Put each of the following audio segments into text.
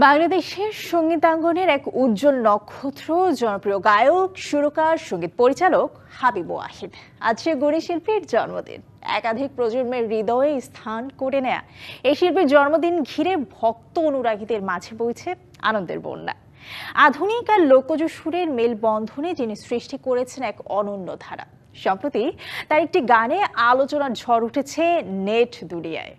বাংলাদেশের সঙ্গীতাঙ্গনের এক উজ্জ্বল নক্ষত্র, জনপ্রিয় গায়ক, সুরকার, সঙ্গীত পরিচালক হাবিব ওয়াহিদ। আজ সে গুণী শিল্পীর জন্মদিন। একাধিক প্রজন্মের হৃদয়ে স্থান করে নেয়া এই শিল্পীর জন্মদিন ঘিরে ভক্ত অনুরাগীদের মাঝে বইছে আনন্দের বন্যা। আধুনিক আর লোকজ সুরের মেলবন্ধনে যিনি সৃষ্টি করেছেন এক অনন্য ধারা। সম্প্রতি তার একটি গানে আলোচনার ঝড় উঠেছে নেট দুনিয়ায়।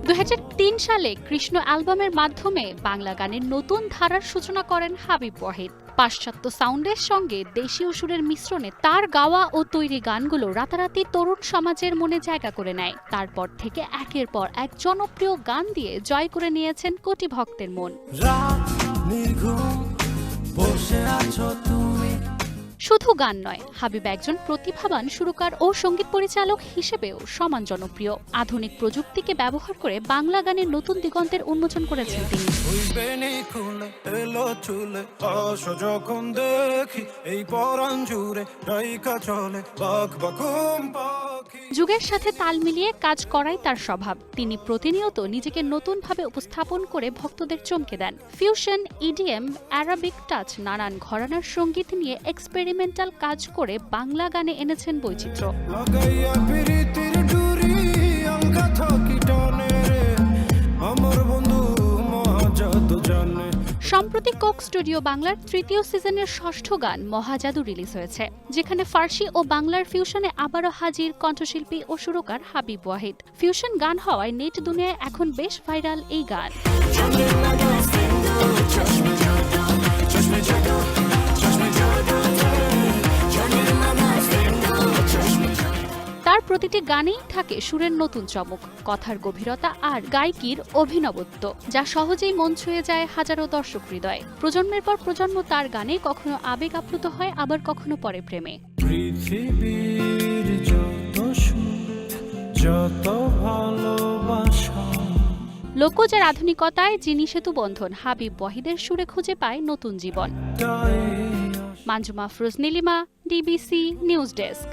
2003 সালে কৃষ্ণ অ্যালবামের মাধ্যমে বাংলা গানের নতুন ধারার সূচনা করেন হাবিব ওয়াহিদ। পাশ্চাত্য সাউন্ডের সঙ্গে দেশীয় সুরের মিশ্রণে তার গাওয়া ও তৈরি গানগুলো রাতারাতি তরুণ সমাজের মনে জায়গা করে নেয়। তারপর থেকে একের পর এক জনপ্রিয় গান দিয়ে জয় করে নিয়েছেন কোটি ভক্তের মন। শুধু গান নয়, হাবিব একজন প্রতিভাবান সুরকার ও সঙ্গীত পরিচালক হিসেবেও সমান জনপ্রিয়। আধুনিক প্রযুক্তিকে ব্যবহার করে বাংলা গানের নতুন দিগন্তের উন্মোচন করেছেন তিনি। যুগের সাথে তাল মিলিয়ে কাজ করাই তার স্বভাব। তিনি প্রতিনিয়ত নিজেকে নতুনভাবে উপস্থাপন করে ভক্তদের চমকে দেন। ফিউশন, ইডিএম, অ্যারাবিক টাচ, নানান ঘরানার সঙ্গীত নিয়ে এক্সপেরিমেন্টাল কাজ করে বাংলা গানে এনেছেন বৈচিত্র্য। সম্প্রতি কোক স্টুডিও বাংলার তৃতীয় সিজনের ষষ্ঠ গান মহাজাদু রিলিজ হয়েছে, যেখানে ফার্সি ও বাংলার ফিউশনে আবারও হাজির কণ্ঠশিল্পী ও সুরকার হাবিব ওয়াহিদ। ফিউশন গান হওয়ায় নেট দুনিয়ায় এখন বেশ ভাইরাল এই গান। তার প্রতিটি গানেই থাকে সুরের নতুন চমক, কথার গভীরতা আর গায়কির অভিনবত্ব, যা সহজেই মন ছুঁয়ে যায় হাজারো দর্শক হৃদয়ে। প্রজন্মের পর প্রজন্ম তার গানে কখনো আবেগ আপ্লুত হয়, আবার কখনো পড়ে প্রেমে। লোকজার আধুনিকতায় যিনি সেতু বন্ধন, হাবিব ওয়াহিদের সুরে খুঁজে পায় নতুন জীবন। Manjuma Afroz, Nilima, DBC news desk.